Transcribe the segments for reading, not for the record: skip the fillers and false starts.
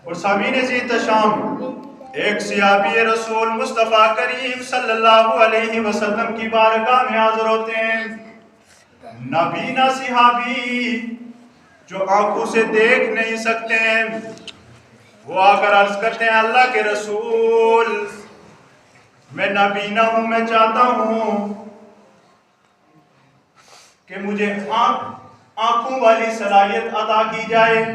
اور سامعین عزیز شام ایک صحابی رسول مصطفیٰ کریم صلی اللہ علیہ وسلم کی بارگاہ میں حاضر ہوتے ہیں. نابینا صحابی جو آنکھوں سے دیکھ نہیں سکتے ہیں، وہ آ کر عرض کرتے ہیں اللہ کے رسول میں نابینا ہوں، میں چاہتا ہوں کہ مجھے آنکھوں والی صلاحیت عطا کی جائے،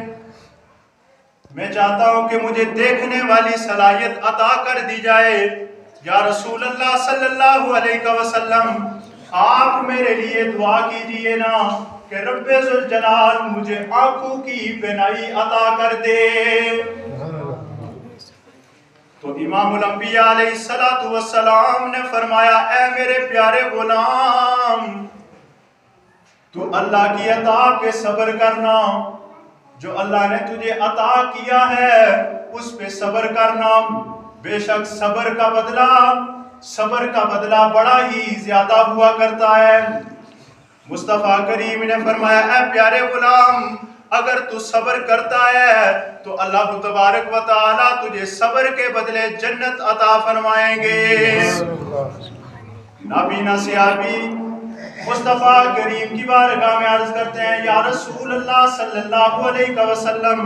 میں چاہتا ہوں کہ مجھے دیکھنے والی صلاحیت عطا کر دی جائے. یا رسول اللہ صلی اللہ علیہ وسلم آپ میرے لیے دعا کیجئے نا کہ رب ذوالجلال مجھے آنکھوں کی بینائی عطا کر دے. تو امام الانبیاء علیہ السلام نے فرمایا اے میرے پیارے غلام، تو اللہ کی عطا پہ صبر کرنا، جو اللہ نے تجھے عطا کیا ہے اس پہ صبر کرنا. بے شک صبر کا بدلہ بڑا ہی زیادہ ہوا کرتا ہے. مصطفیٰ کریم نے فرمایا اے پیارے غلام، اگر تو صبر کرتا ہے تو اللہ تبارک و تعالی تجھے صبر کے بدلے جنت عطا فرمائیں گے. نابینا صحابی مصطفیٰ کریم کی بارگاہ میں عرض کرتے ہیں یا رسول اللہ صلی اللہ علیہ وسلم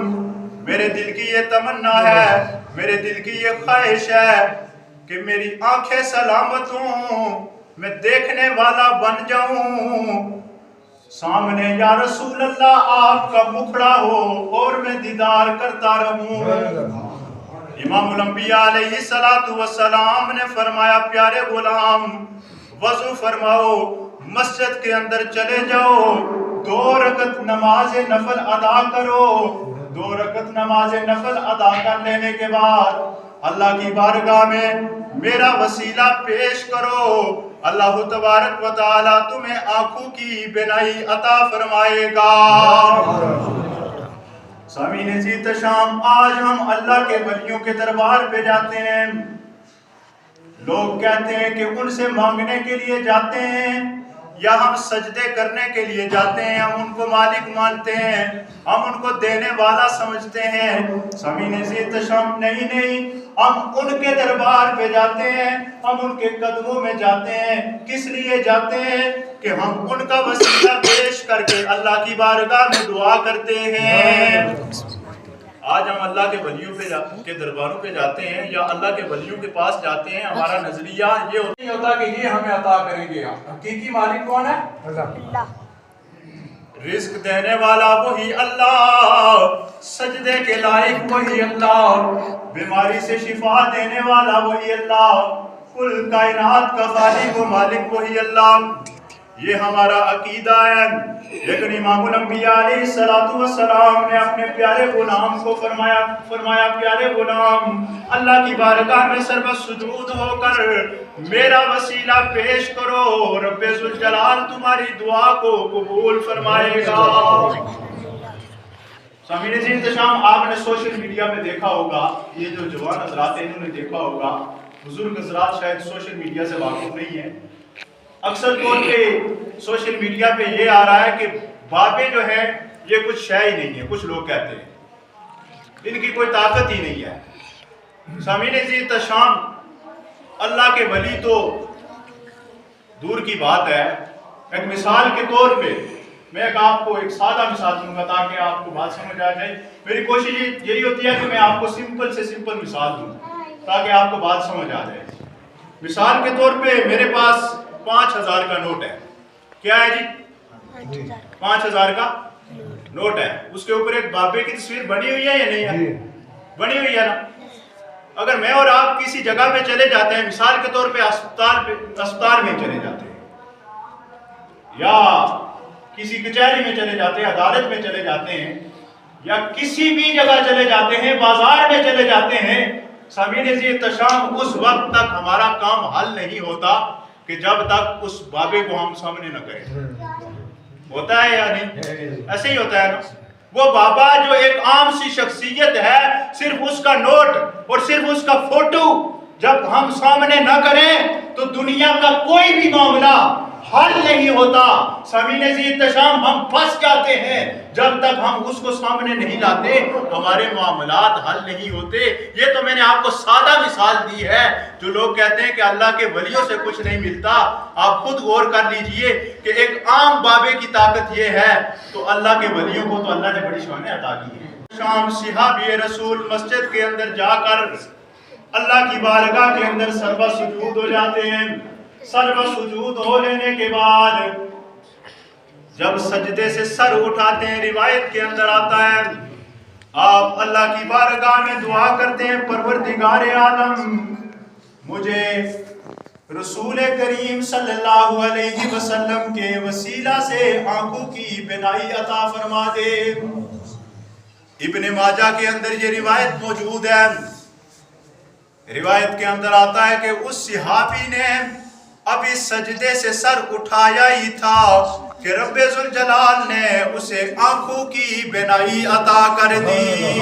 میرے دل کی یہ تمنا ہے، میرے دل کی یہ خواہش ہے کہ میری آنکھیں سلامت ہوں، میں دیکھنے والا بن جاؤں، سامنے یا رسول اللہ آپ کا مکھڑا ہو اور میں دیدار کرتا رہوں. امام الانبیاء علیہ السلام نے فرمایا پیارے غلام وضو فرماؤ، مسجد کے اندر چلے جاؤ، 2 رکعت نماز نفل ادا کرو. 2 رکعت نماز نفل ادا کر لینے کے بعد اللہ کی بارگاہ میں میرا وسیلہ پیش کرو، اللہ تبارک و تعالی تمہیں آنکھوں کی بینائی عطا فرمائے گا. سامعین عزیز شام آج ہم اللہ کے ولیوں کے دربار پہ جاتے ہیں، لوگ کہتے ہیں کہ ان سے مانگنے کے لیے جاتے ہیں یا ہم سجدے کرنے کے لیے جاتے ہیں، ہم ان کو مالک مانتے ہیں، ہم ان کو دینے والا سمجھتے ہیں. سامعین عزیز شام نہیں، ہم ان کے دربار پہ جاتے ہیں، ہم ان کے قدموں میں جاتے ہیں. کس لیے جاتے ہیں؟ کہ ہم ان کا وسیلہ پیش کر کے اللہ کی بارگاہ میں دعا کرتے ہیں. آج ہم اللہ کے ولیوں کے درباروں پہ جاتے ہیں یا اللہ کے ولیوں کے پاس جاتے ہیں، ہمارا نظریہ یہ نہیں ہوتا کہ یہ ہمیں عطا کریں گے. حقیقی مالک کون ہے؟ اللہ. رزق دینے والا وہی اللہ، سجدے کے لائق وہی اللہ، بیماری سے شفا دینے والا وہی اللہ، کل کائنات کا خالق و مالک وہی اللہ. یہ ہمارا عقیدہ ہے. لیکن امام الانبیاء علیہ السلام نے اپنے پیارے غلام کو فرمایا پیارے غلام اللہ کی بارگاہ میں سربسجود ہو کر میرا وسیلہ پیش کرو، رب ذوالجلال تمہاری دعا کو قبول فرمائے گا. سامعین عزیز شام آپ نے سوشل میڈیا میں دیکھا ہوگا، یہ جو جوان حضرات ہیں انہوں نے دیکھا ہوگا، بزرگ حضرات شاید سوشل میڈیا سے واقف نہیں ہیں. اکثر طور پہ سوشل میڈیا پہ یہ آ رہا ہے کہ بابے جو ہیں یہ کچھ شے ہی نہیں ہے. کچھ لوگ کہتے ہیں ان کی کوئی طاقت ہی نہیں ہے. سامعین عزیز شام اللہ کے ولی تو دور کی بات ہے. ایک مثال کے طور پہ میں آپ کو ایک سادہ مثال دوں گا تاکہ آپ کو بات سمجھ آ جائے. میری کوشش یہی ہوتی ہے کہ میں آپ کو سمپل سے سمپل مثال دوں تاکہ آپ کو بات سمجھ آ جائے. مثال کے طور پہ میرے پاس 5000 کا نوٹ ہے. کیا ہے جی؟ 5000 کا نوٹ ہے. اس کے اوپر ایک بابے کی تصویر بنی ہوئی ہے یا نہیں ہے؟ بنی ہوئی ہے نا. اگر میں اور آپ کسی جگہ پہ چلے جاتے ہیں، مثال کے طور پہ اسپتال میں چلے جاتے ہیں یا کسی کچہری میں چلے جاتے ہیں، عدالت میں چلے جاتے ہیں یا کسی بھی جگہ چلے جاتے ہیں، بازار میں چلے جاتے ہیں، سامعین عزیز شام اس وقت تک ہمارا کام حل نہیں ہوتا کہ جب تک اس بابے کو ہم سامنے نہ کریں. ہوتا ہے یا نہیں؟ ایسے ہی ہوتا ہے نا. وہ بابا جو ایک عام سی شخصیت ہے، صرف اس کا نوٹ اور صرف اس کا فوٹو جب ہم سامنے نہ کریں تو دنیا کا کوئی بھی معاملہ حل نہیں ہوتا۔ سمین عزیز تشام ہم پھنس جاتے ہیں جب تک ہم اس کو سامنے نہیں لاتے، ہمارے معاملات حل نہیں ہوتے۔ یہ تو میں نے آپ کو سادہ مثال دی ہے۔ جو لوگ کہتے ہیں کہ اللہ کے ولیوں سے کچھ نہیں ملتا، آپ خود غور کر لیجئے کہ ایک عام بابے کی طاقت یہ ہے، تو اللہ کے ولیوں کو تو اللہ نے بڑی شانیں عطا کی ہیں۔ شام صحابی رسول مسجد کے اندر جا کر اللہ کی بارگاہ کے اندر سربہ سجود ہو جاتے ہیں۔ سربہ سجود ہو لینے کے بعد جب سجدے سے سر اٹھاتے ہیں، روایت کے اندر آتا ہے آپ اللہ کی بارگاہ میں دعا کرتے ہیں، پروردگار عالم مجھے رسول کریم صلی اللہ علیہ وسلم کے وسیلہ سے آنکھوں کی بینائی عطا فرما دے۔ ابن ماجہ کے اندر یہ روایت موجود ہے۔ روایت کے اندر آتا ہے کہ اس صحابی نے ابھی سجدے سے سر اٹھایا ہی تھا کہ رب ذوالجلال نے اسے آنکھوں کی بینائی عطا کر دی۔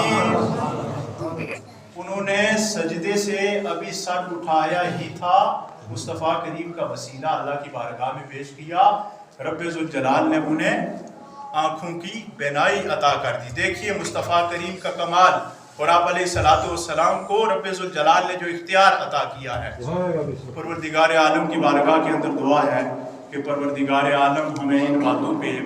انہوں نے سجدے سے ابھی سر اٹھایا ہی تھا، مصطفیٰ کریم کا وسیلہ اللہ کی بارگاہ میں پیش کیا، رب ذوالجلال نے انہیں آنکھوں کی بینائی عطا کر دی۔ دیکھیے مصطفیٰ کریم کا کمال، اور آپ علیہ السلام کو رب ذوالجلال نے جو اختیار عطا کیا ہے۔ پروردگار عالم کی بارگاہ کے اندر دعا ہے کہ پروردگار عالم ہمیں ان باتوں پہ